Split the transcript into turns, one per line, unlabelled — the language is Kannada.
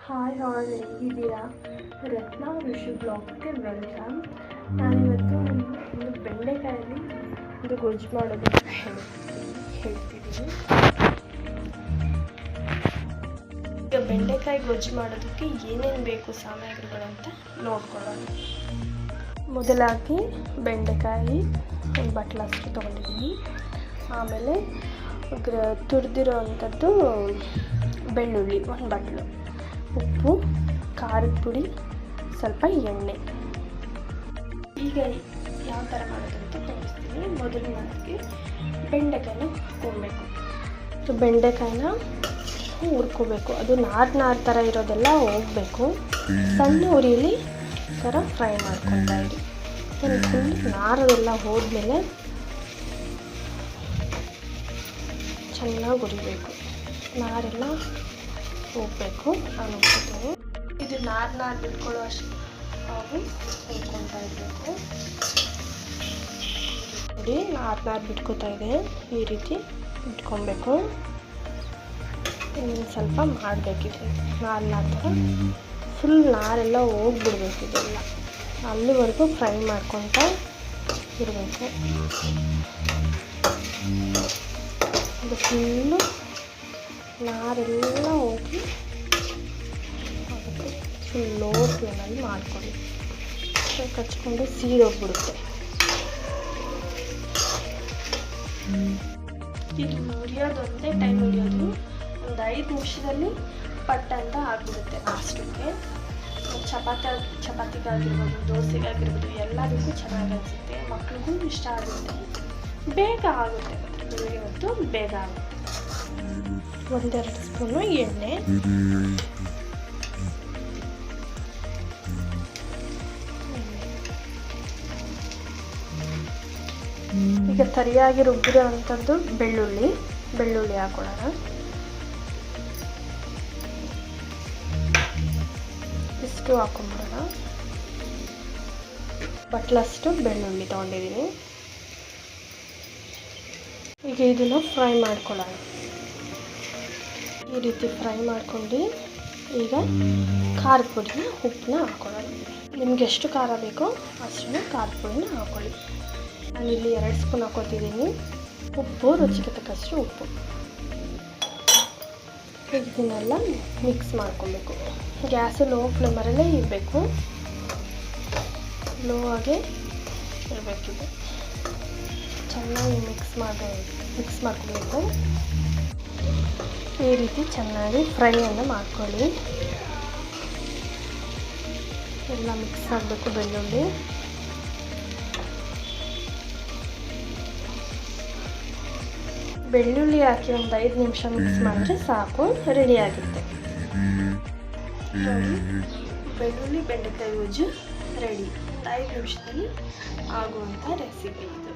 ಹಾಯ್ ಆಲ್, ಹೇಗಿದ್ದೀರಾ? ರತ್ನ ಋಷಿ ಬ್ಲಾಗ್ಗೆ ವೆಲ್ಕಮ್. ನಾನಿವತ್ತು ಒಂದು ಬೆಂಡೆಕಾಯಲ್ಲಿ ಒಂದು ಗೊಜ್ಜು ಮಾಡೋದನ್ನು ಹೇಳ್ತಿದ್ದೀನಿ. ಈಗ ಬೆಂಡೆಕಾಯಿ ಗೊಜ್ಜು ಮಾಡೋದಕ್ಕೆ ಏನೇನು ಬೇಕು ಸಾಮಗ್ರಿಗಳು ಅಂತ ನೋಡ್ಕೊಳ್ಳೋಣ. ಮೊದಲಾಗಿ ಬೆಂಡೆಕಾಯಿ ಒಂದು ಬಟ್ಲಷ್ಟು ತೊಗೊಂಡಿದ್ದೀನಿ. ಆಮೇಲೆ ತುರಿದಿರೋ ಅಂಥದ್ದು ಬೆಳ್ಳುಳ್ಳಿ ಒಂದು ಬಟ್ಲು, ಉಪ್ಪು, ಖಾರದ ಪುಡಿ, ಸ್ವಲ್ಪ ಎಣ್ಣೆ. ಈಗ ಯಾವ ಥರ ಮಾಡೋದು ಅಂತ ತೋರಿಸ್ತೀನಿ. ಮೊದಲು ನನಗೆ ಬೆಂಡೆಕಾಯಿನ ಹುರ್ಕೊಬೇಕು. ಬೆಂಡೆಕಾಯಿನ ಹುರ್ಕೋಬೇಕು. ಅದು ನಾರು ಥರ ಇರೋದೆಲ್ಲ ಹೋಗಬೇಕು. ಸಣ್ಣ ಉರಿಯಲ್ಲಿ ಥರ ಫ್ರೈ ಮಾಡ್ಕೊತಾ ಇರಿ. ಫುಲ್ ನಾರೆಲ್ಲ ಹೋದ್ಮೇಲೆ ಚೆನ್ನಾಗಿ ಹುರಿಬೇಕು. ನಾರೆಲ್ಲ ಹೋಗಬೇಕು. ನಾನು ಹೋಗ್ತೀನಿ. ಇದು ನಾರು ಬಿಟ್ಕೊಳ್ಳೋ ಅಷ್ಟು ನಾವು ಹುರ್ಕೊತಾ ಇರಬೇಕು. ನೋಡಿ, ನಾರು ಬಿಟ್ಕೋತಾ ಇದೆ. ಈ ರೀತಿ ಇಟ್ಕೊಬೇಕು. ಇನ್ನು ಸ್ವಲ್ಪ ಮಾಡಬೇಕಿದೆ ನಾರು ಥರ ಫುಲ್ ನಾರೆಲ್ಲ ಹೋಗ್ಬಿಡ್ಬೇಕು. ಇದೆಲ್ಲ ಅಲ್ಲಿವರೆಗೂ ಫ್ರೈ ಮಾಡ್ಕೊತ ಇರಬೇಕು. ಇದು ಫುಲ್ಲು ನಾರೆಲ್ಲ ಹೋಗಿ ಅದಕ್ಕೆ ಫುಲ್ ಲೋ ಫ್ಲೇಮಲ್ಲಿ ಮಾಡ್ಕೊಳ್ಳಿ. ಕಚ್ಕೊಂಡು ಸೀದೋಗ್ಬಿಡುತ್ತೆ. ಇದು ಉರಿಯೋದೊಂದೇ ಟೈಮ್ ಉರಿಯೋದು. ಒಂದು 5 ನಿಮಿಷದಲ್ಲಿ ಪಟ್ ಅಂತ ಆಗಿಬಿಡುತ್ತೆ. ಲಾಸ್ಟಕ್ಕೆ ಚಪಾತಿಗಾಗಿರ್ಬೋದು, ದೋಸೆಗಾಗಿರ್ಬೋದು, ಎಲ್ಲದಕ್ಕೂ ಚೆನ್ನಾಗಿ ಅನಿಸುತ್ತೆ. ಮಕ್ಳಿಗೂ ಇಷ್ಟ ಆಗುತ್ತೆ. ಬೇಗ ಆಗುತ್ತೆ. ಇವತ್ತು ಬೇಗ ಆಗುತ್ತೆ. 1-2 ಸ್ಪೂನು ಎಣ್ಣೆ, ಈಗ ಸರಿಯಾಗಿ ರುಬ್ಬಿರೋ ಅಂಥದ್ದು ಬೆಳ್ಳುಳ್ಳಿ ಹಾಕೊಳ್ಳೋಣ. ಇಷ್ಟು ಹಾಕೊಂಡ್ಬಿಡೋಣ. ಬಟ್ಲಷ್ಟು ಬೆಳ್ಳುಳ್ಳಿ ತೊಗೊಂಡಿದ್ದೀನಿ. ಈಗ ಇದನ್ನು ಫ್ರೈ ಮಾಡ್ಕೊಳ್ಳೋಣ. ಈ ರೀತಿ ಫ್ರೈ ಮಾಡ್ಕೊಂಡು ಈಗ ಖಾರದ ಪುಡಿನ, ಉಪ್ಪನ್ನ ಹಾಕೊಳ್ಳೋಣ. ನಿಮ್ಗೆ ಎಷ್ಟು ಖಾರ ಬೇಕೋ ಅಷ್ಟು ಖಾರದ ಪುಡಿನ ಹಾಕೊಳ್ಳಿ. ನಾನಿಲ್ಲಿ 2 ಸ್ಪೂನ್ ಹಾಕೋತಿದ್ದೀನಿ. ಉಪ್ಪು ರುಚಿಗೆ ತಕ್ಕಷ್ಟು ಉಪ್ಪು. ಇದನ್ನೆಲ್ಲ ಮಿಕ್ಸ್ ಮಾಡ್ಕೊಬೇಕು. ಗ್ಯಾಸು ಲೋ ಫ್ಲೇಮರಲ್ಲೇ ಇರಬೇಕು. ಲೋ ಆಗೇ ಇರಬೇಕಿದೆ. ಚೆನ್ನಾಗಿ ಮಿಕ್ಸ್ ಮಾಡ್ಕೊಬೇಕು. ಈ ರೀತಿ ಚೆನ್ನಾಗಿ ಫ್ರೈಯನ್ನು ಮಾಡ್ಕೊಳ್ಳಿ. ಎಲ್ಲ ಮಿಕ್ಸ್ ಆಗಬೇಕು. ಬೆಳ್ಳುಳ್ಳಿ ಹಾಕಿ ಒಂದು 5 ನಿಮಿಷ ಮಿಕ್ಸ್ ಮಾಡಿದ್ರೆ ಸಾಕು, ರೆಡಿಯಾಗುತ್ತೆ. ಬೆಳ್ಳುಳ್ಳಿ ಬೆಂಡೆಕಾಯಿ ಗೊಜ್ಜು ರೆಡಿ. 5 ನಿಮಿಷದಲ್ಲಿ ಆಗುವಂಥ ರೆಸಿಪಿ ಇದು.